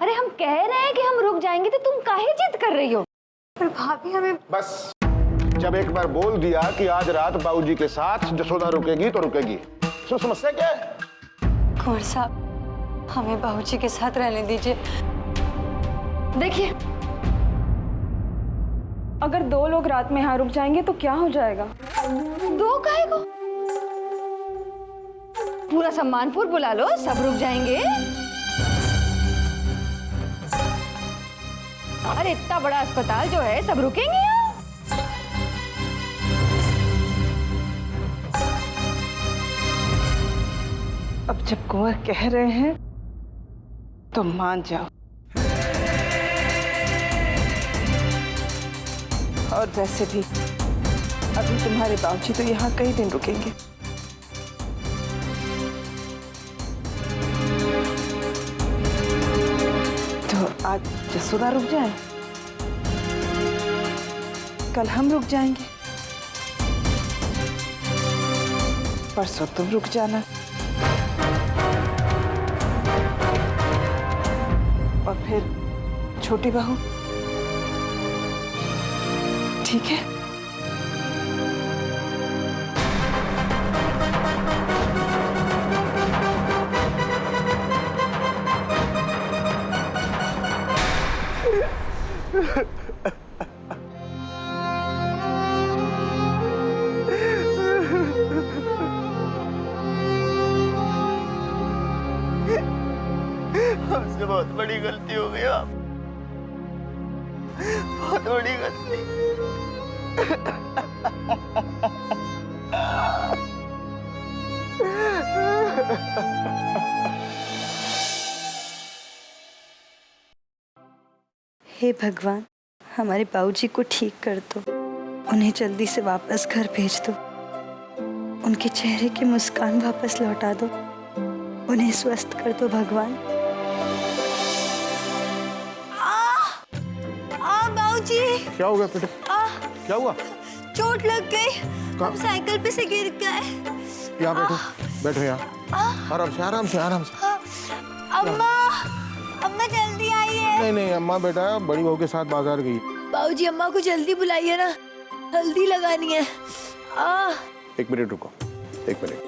अरे हम कह रहे हैं कि हम रुक जाएंगे तो तुम काहे जिद कर रही हो? पर भाभी हमें बस जब एक बार बोल दिया कि आज रात बाबूजी के साथ जसोदा रुकेगी तो रुकेगी। तो समस्या क्या है? कुंवर साहब, हमें बाबूजी के साथ रहने दीजिए। देखिए, अगर 2 लोग रात में यहाँ रुक जाएंगे तो क्या हो जाएगा? 2 काहे को? पूरा सम्मानपुर बुला लो, सब रुक जाएंगे। अरे इतना बड़ा अस्पताल जो है, सब रुकेंगे यहाँ। अब जब कुंवर कह रहे हैं तो मान जाओ। और वैसे भी अभी तुम्हारे बाबूजी तो यहाँ कई दिन रुकेंगे। तो आज जसोदा रुक जाए, कल हम रुक जाएंगे, परसों तुम रुक जाना, और फिर छोटी बहू। ठीक है? हमसे बहुत बड़ी गलती हो गई आप, बहुत बड़ी गलती। हे भगवान, हमारे बाबूजी को ठीक कर दो, उन्हें जल्दी से वापस घर भेज दो, उनके चेहरे की मुस्कान वापस लौटा दो, उन्हें स्वस्थ कर दो भगवान। बाबूजी, क्या हो गया बेटे? क्या हुआ? चोट लग गई, हम साइकिल पे से गिर गए। यहाँ बैठो, बैठो यहाँ। आराम से, आराम से, आराम से। अम्मा, अम्मा जल्दी आइए। नहीं नहीं अम्मा बेटा बड़ी बहू के साथ बाजार गई। बाबूजी, अम्मा को जल्दी बुलाइए ना, हल्दी लगानी है। एक मिनट रुको, एक मिनट।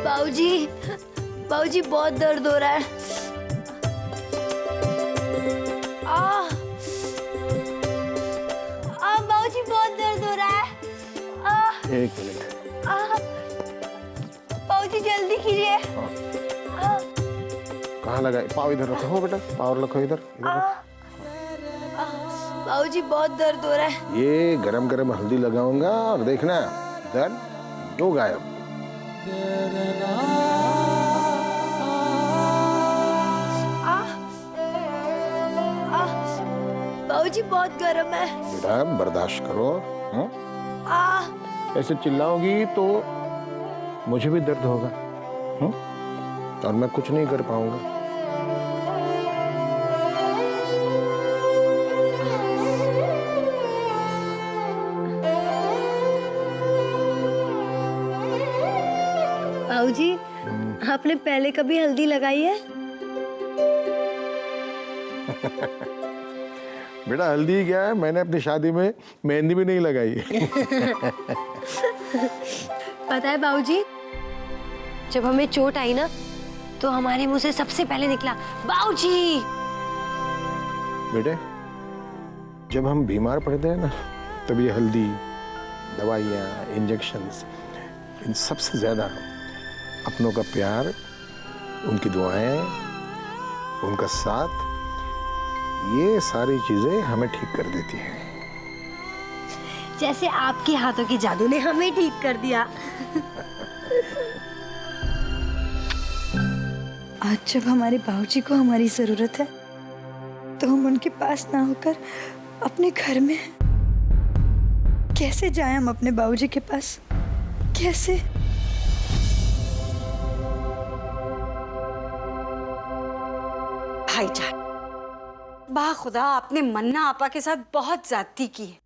बाबूजी, बाबूजी बहुत दर्द हो रहा है। बाबूजी बहुत दर्द हो रहा है। एक मिनट। बाबूजी जल्दी कीजिए। कहाँ लगा? पाँव इधर रखो बेटा, पाँव रखो इधर, इधर रखो। बाबूजी बहुत दर्द हो रहा है। ये गरम गरम हल्दी लगाऊंगा और देखना दर्द दो गायब। बाबूजी बहुत गर्म है। बेटा बर्दाश्त करो। ऐसे चिल्लाओगी तो मुझे भी दर्द होगा और मैं कुछ नहीं कर पाऊंगा। बाबूजी, आपने पहले कभी हल्दी लगाई है? बेटा हल्दी क्या है, मैंने अपनी शादी में मेहंदी भी नहीं लगाई। पता है बाबूजी, जब हमें चोट आई ना तो हमारे मुंह से सबसे पहले निकला बाबूजी। बेटे जब हम बीमार पड़ते हैं ना तब ये हल्दी, दवाइयाँ, इंजेक्शंस, इन सबसे ज्यादा अपनों का प्यार, उनकी दुआएं, उनका साथ, ये सारी चीजें हमें ठीक कर देती हैं। जैसे आपके हाथों के जादू ने हमें ठीक कर दिया। आज जब हमारे बाबूजी को हमारी जरूरत है तो हम उनके पास ना होकर अपने घर में हैं। कैसे जाएं हम अपने बाबूजी के पास? कैसे? भाईजान, बा खुदा आपने मन्ना आपा के साथ बहुत ज्यादती की है।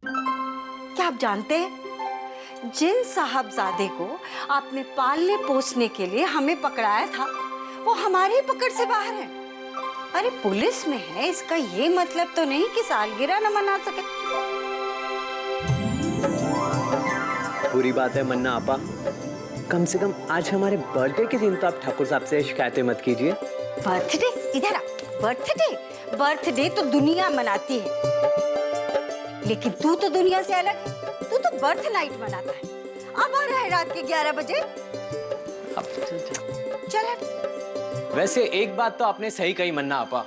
क्या आप जानते हैं, जिन साहबजादे को आपने पालने पोसने के लिए हमें पकड़ाया था वो हमारी पकड़ से बाहर है। अरे पुलिस में है, इसका ये मतलब तो नहीं कि सालगिरह न मना सके। बुरी बात है मन्ना आपा, कम से कम आज हमारे बर्थडे के दिन तो आप ठाकुर साहब से शिकायतें मत कीजिए। बर्थडे? इधर आ। बर्थडे? बर्थडे तो दुनिया मनाती है, लेकिन तू तो दुनिया से अलग है। तू तो बर्थ नाइट मनाता है। अब आ रहा है रात के 11 बजे। अब चल हट। वैसे एक बात तो आपने सही कही मन्ना आपा,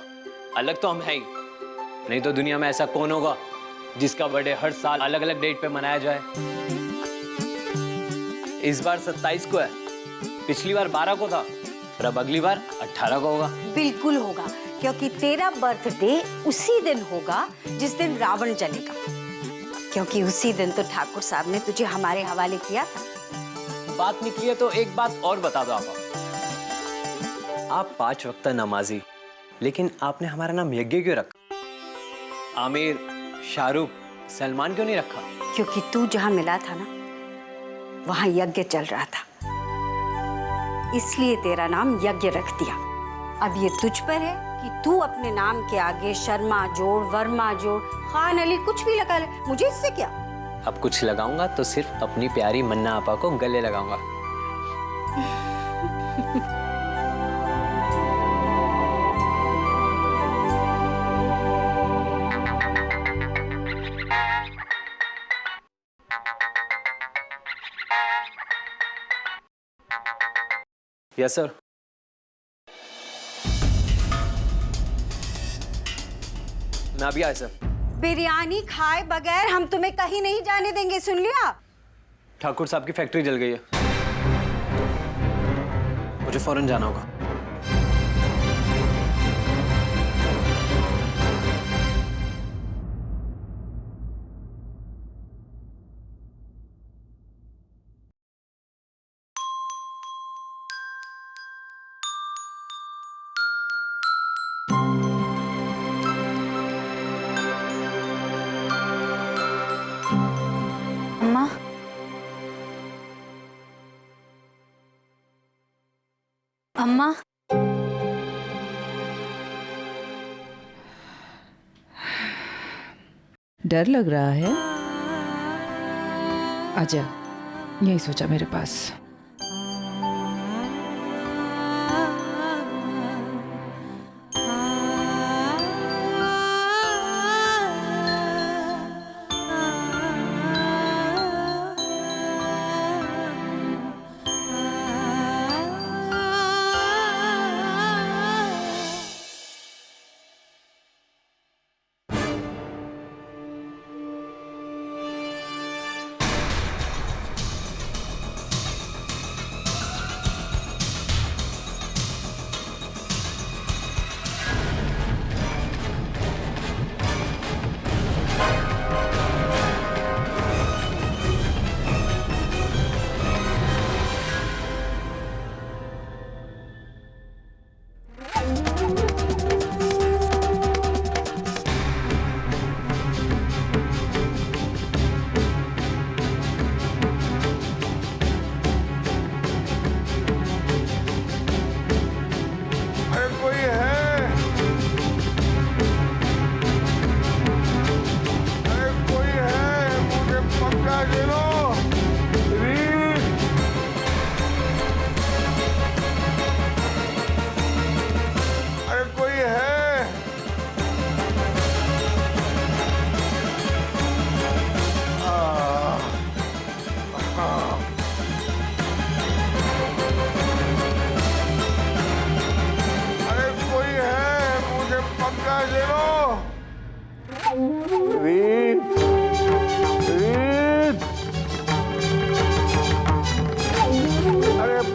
अलग तो हम है ही, नहीं तो दुनिया में ऐसा कौन होगा जिसका बर्थडे हर साल अलग अलग डेट पे मनाया जाए। इस बार 27 को है, पिछली बार 12 को था, और अब अगली बार 18 को होगा। बिल्कुल होगा, क्योंकि तेरा बर्थडे उसी दिन होगा जिस दिन रावण जलेगा, क्योंकि उसी दिन तो ठाकुर साहब ने तुझे हमारे हवाले किया था। बात निकली है तो एक बात और बता दो आप 5 वक्त नमाजी, लेकिन आपने हमारा नाम यज्ञ क्यों रखा? आमिर, शाहरुख, सलमान क्यों नहीं रखा? क्योंकि तू जहां मिला था ना, वहां यज्ञ चल रहा था, इसलिए तेरा नाम यज्ञ रख दिया। अब ये तुझ पर है कि तू अपने नाम के आगे शर्मा जोड़, वर्मा जोड़, खान अली कुछ भी लगा ले, मुझे इससे क्या। अब कुछ लगाऊंगा तो सिर्फ अपनी प्यारी मन्ना आपा को गले लगाऊंगा। Yes sir. मैं अभी आया सर। बिरयानी खाए बगैर हम तुम्हें कहीं नहीं जाने देंगे, सुन लिया? ठाकुर साहब की फैक्ट्री जल गई है, मुझे फौरन जाना होगा। अम्मा, अम्मा, डर लग रहा है? आजा, यही सोचा मेरे पास।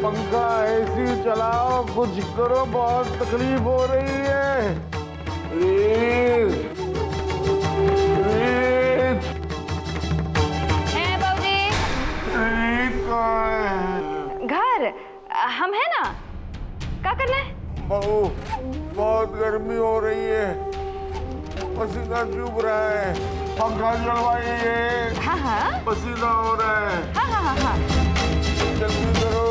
पंखा एसी चलाओ, कुछ करो, बहुत तकलीफ हो रही है। Please please. है बाबूजी? घर हम है ना, क्या करना है? बहू, बहुत गर्मी हो रही है, पसीना चुभ रहा है, पंखा जलवाइए। हाँ हाँ पसीना हो रहा है। हाँ हाँ हाँ हाँ, जल्दी करो।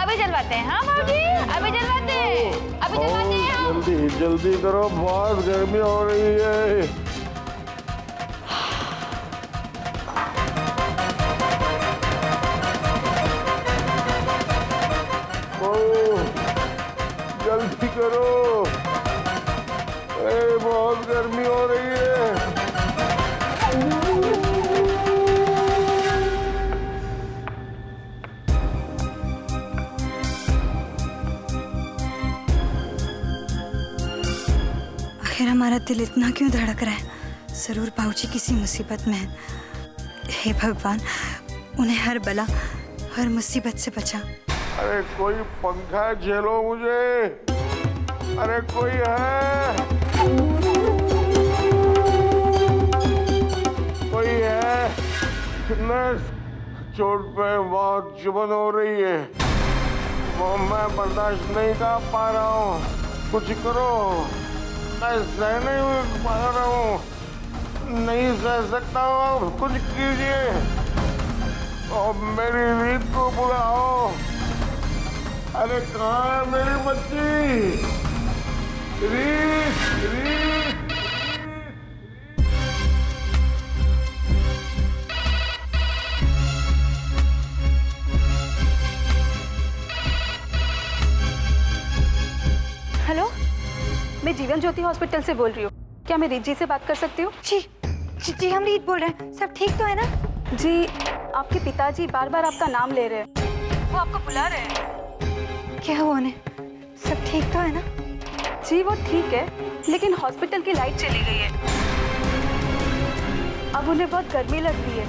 अभी जलवाते हैं। हाँ बाबूजी, अभी जलवाते हैं, अभी जलवाते हैं हम। जल्दी जल्दी करो, बहुत गर्मी हो रही है। जल्दी करो, बहुत गर्मी हो रही है। आखिर हमारा दिल इतना क्यों धड़क रहा है? जरूर बाबूजी किसी मुसीबत में है। हे भगवान, उन्हें हर बला, हर मुसीबत से बचा। अरे कोई पंखा झेलो मुझे, अरे कोई है, कोई है? नर्स, चोट पे बहुत चुभन हो रही है, वो मैं बर्दाश्त नहीं कर पा रहा हूँ, कुछ करो। मैं सह नहीं पा रहा हूँ, नहीं सह सकता हूँ, कुछ कीजिए। और मेरी रीत को बुलाओ। अरे कहाँ है मेरी बच्ची? रीत, रीत। हेलो, मैं जीवन ज्योति हॉस्पिटल से बोल रही हूँ। क्या मैं रीत जी से बात कर सकती हूँ? जी हम रीत बोल रहे हैं। सब ठीक तो है ना? जी, आपके पिताजी बार बार आपका नाम ले रहे हैं, वो आपको बुला रहे हैं। क्या हुआ उन्हें? सब ठीक तो है ना? जी वो ठीक है, लेकिन हॉस्पिटल की लाइट चली गई है। अब उन्हें बहुत गर्मी लग रही है,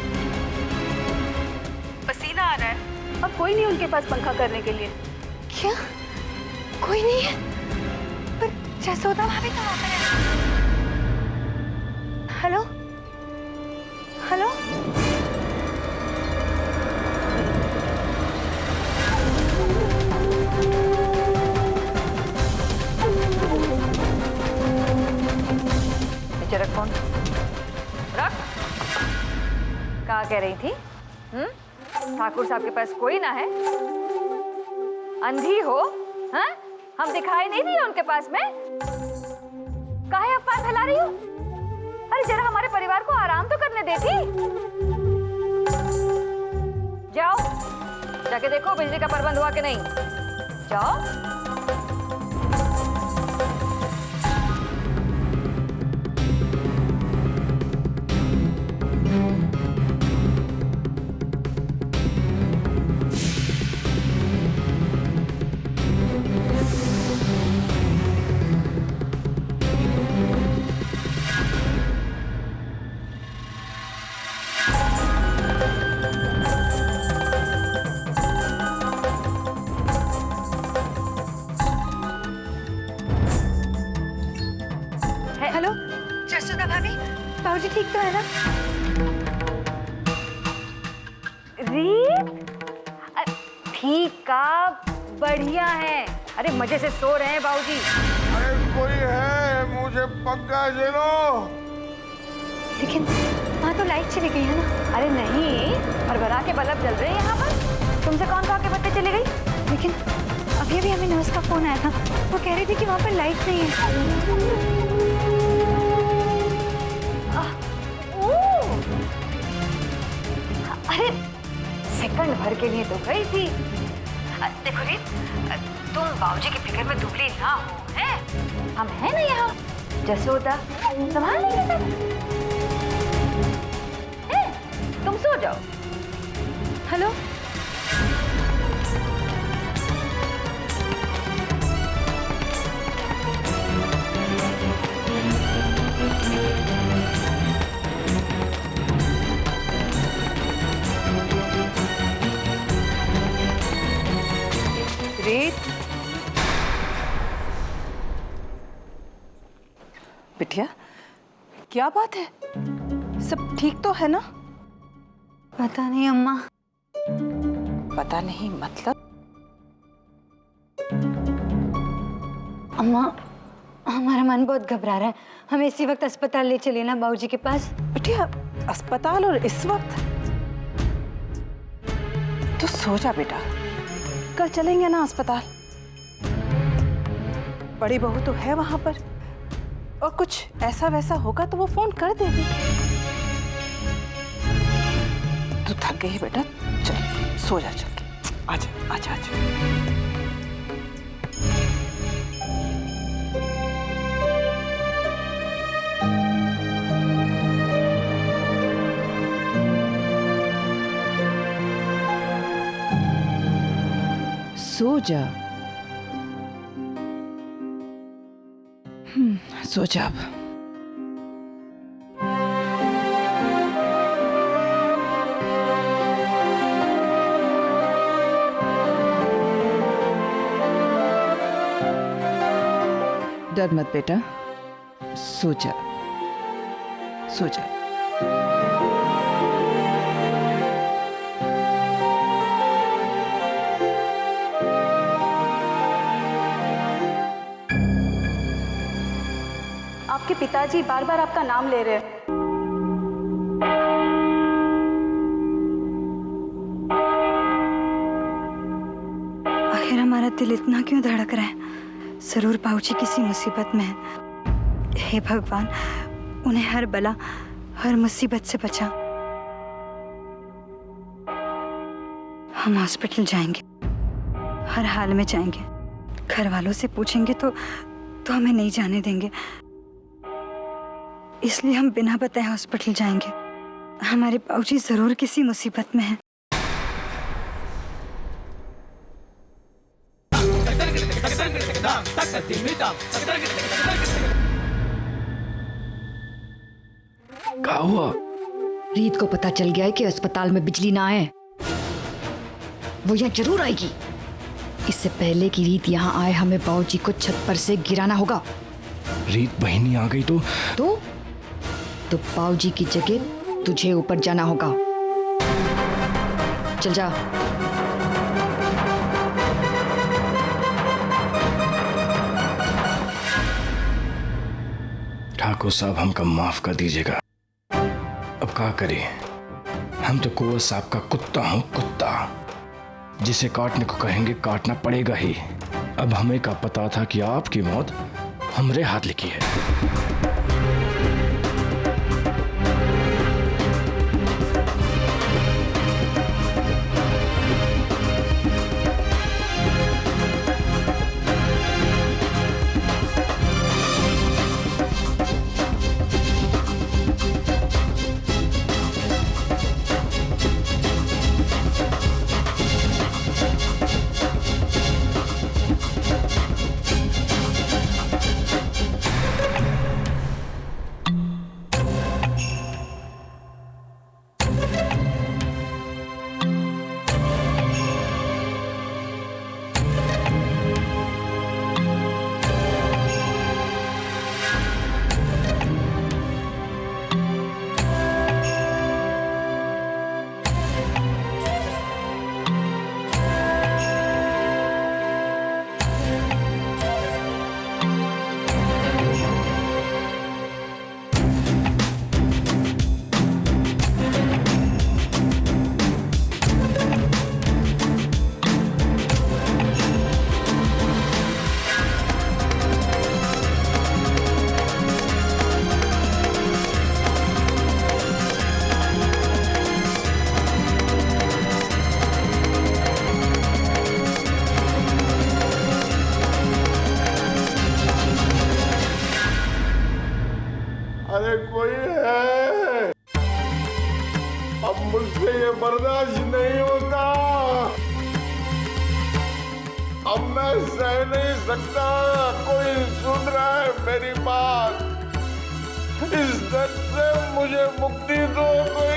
पसीना आ रहा है। अब कोई नहीं उनके पास पंखा करने के लिए। क्या? कोई नहीं है? पर जसोदा भाभी तो वहाँ पर है। हेलो हेलो, रख फोन, रख। क्या कह रही थी? ठाकुर साहब के पास कोई ना है? अंधी हो? हाँ? हम दिखाई नहीं दिए उनके पास में? काहे अफवाह फैला रही हो? अरे जरा हमारे परिवार को आराम तो करने देती। जाओ, जाके देखो बिजली का प्रबंध हुआ कि नहीं। जाओ। हेलो जसोदा भाभी, बाबूजी ठीक तो है ना? रीत, ठीक का बढ़िया है। अरे मजे से सो रहे हैं बाबूजी। अरे कोई है, मुझे पंखा दे लो। लेकिन वहाँ तो लाइट चली गई है ना? अरे नहीं, भरभरा के बल्ब जल रहे हैं यहाँ पर। तुमसे कौन कहा के बत्ती चली गई? लेकिन अभी अभी हमें नर्स का फोन आया था, वो कह रही थी कि वहाँ पर लाइट नहीं है। अरे सेकंड भर के लिए तो गई थी। देखो रीत, तुम बाबूजी की फिक्र में दुबली ना हो, हैं? हम हैं ना यहाँ। जसोदा संभाल लेंगे सब, हैं? तुम सो जाओ। हेलो रीत, बिटिया क्या बात है? सब ठीक तो है ना? पता नहीं अम्मा। पता नहीं मतलब? अम्मा, हमारा मन बहुत घबरा रहा है। हमें इसी वक्त अस्पताल ले चलिए ना बाबूजी के पास। बिटिया अस्पताल और इस वक्त? तो सो जा बेटा, कल चलेंगे ना अस्पताल। बड़ी बहू तो है वहां पर, और कुछ ऐसा वैसा होगा तो वो फोन कर देगी। तू थक गई है बेटा, चल सो जा, चल के आजा आजा आजा। सो जा, सो जा अब। डर मत बेटा, सो जा, सो जा। आपके पिताजी बार बार आपका नाम ले रहे हैं। आखिर हमारा दिल इतना क्यों धड़क रहा है? जरूर बाबूजी किसी मुसीबत में है। हे भगवान, उन्हें हर बला, हर मुसीबत से बचा। हम हॉस्पिटल जाएंगे, हर हाल में जाएंगे। घर वालों से पूछेंगे तो हमें नहीं जाने देंगे, इसलिए हम बिना बताए हॉस्पिटल जाएंगे। हमारे बाबूजी जरूर किसी मुसीबत में हैं। क्या हुआ? रीत को पता चल गया है कि अस्पताल में बिजली ना है। वो यहाँ जरूर आएगी। इससे पहले कि रीत यहाँ आए, हमें बाबूजी को छत पर से गिराना होगा। रीत बहिनी आ गई तो बाबूजी की जगह तुझे ऊपर जाना होगा। चल जा। ठाकुर साहब, हमको माफ कर दीजिएगा। अब क्या करें? हम तो कुंवर साहब का कुत्ता हूँ, कुत्ता। जिसे काटने को कहेंगे काटना पड़ेगा ही। अब हमें क्या पता था कि आपकी मौत हमरे हाथ लिखी है। अरे कोई है? अब मुझसे ये बर्दाश्त नहीं होता। अब मैं सह नहीं सकता। कोई सुन रहा है मेरी बात? इस दर्द से मुझे मुक्ति दो कोई।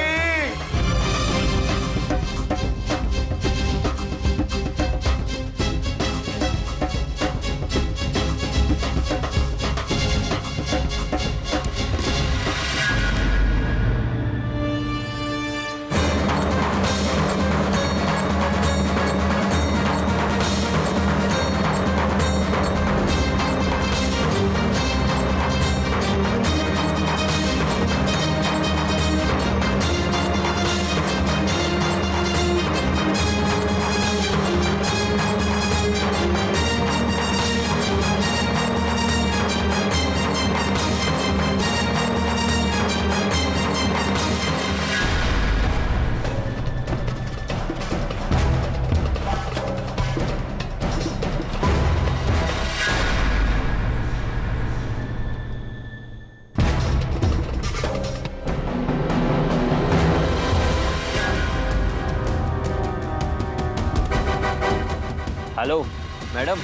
मैडम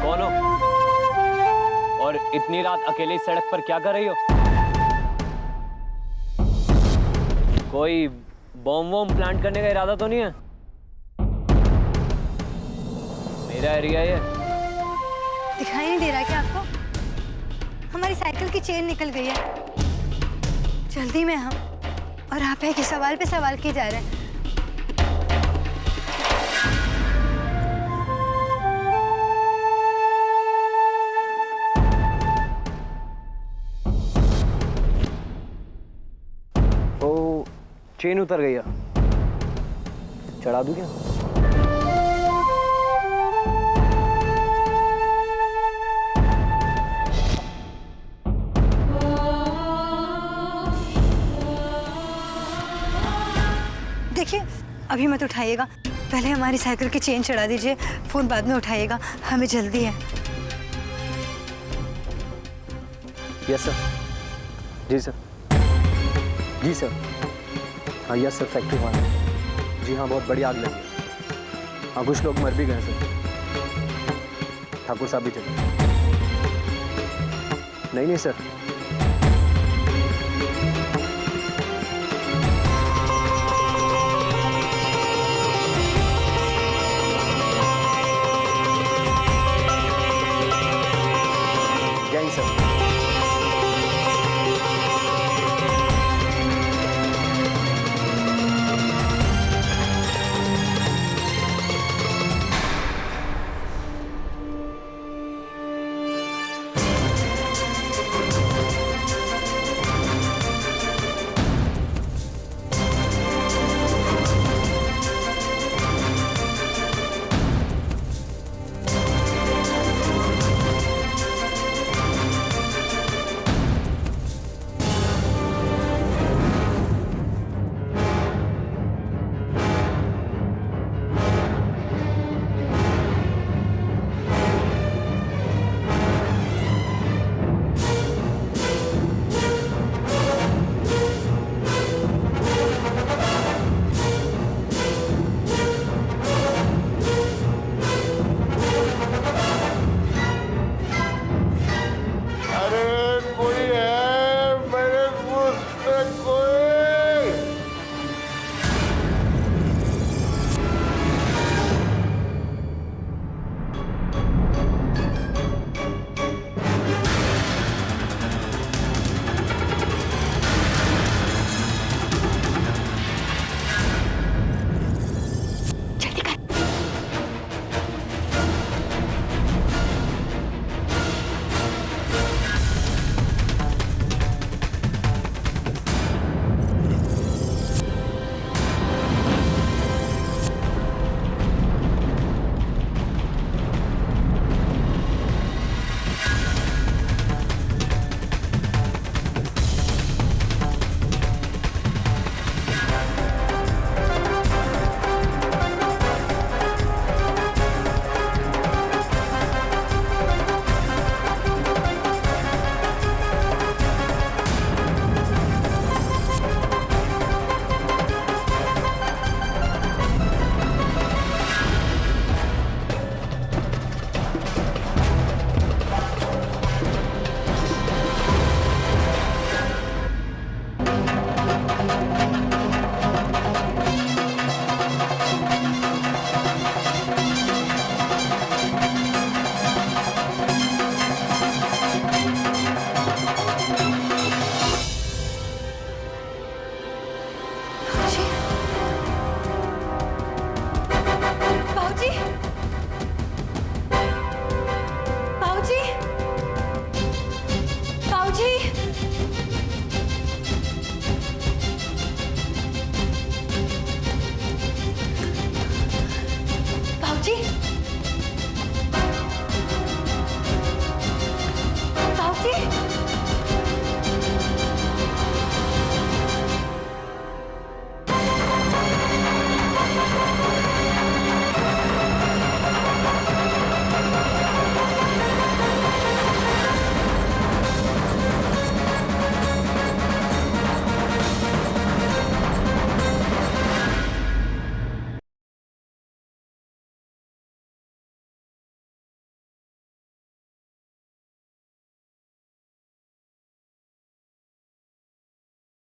कौन हो और इतनी रात अकेले इस सड़क पर क्या कर रही हो? कोई बॉम्ब वॉम्ब प्लांट करने का इरादा तो नहीं है? मेरा एरिया ये। दिखाई नहीं दे रहा क्या आपको? हमारी साइकिल की चेन निकल गई है। जल्दी में हम और आप एक ही सवाल पे सवाल किए जा रहे हैं। तो चेन उतर गई है, चढ़ा दूं क्या? देखिए अभी मत उठाइएगा, पहले हमारी साइकिल की चेन चढ़ा दीजिए, फोन बाद में उठाइएगा, हमें जल्दी है। Yes sir. जी सर। जी सर। हाँ यस सर, फैक्ट्री हुआ है। जी हाँ, बहुत बड़ी आग लगी है। हाँ कुछ लोग मर भी गए सर। ठाकुर साहब भी चले। नहीं सर। यहीं सर।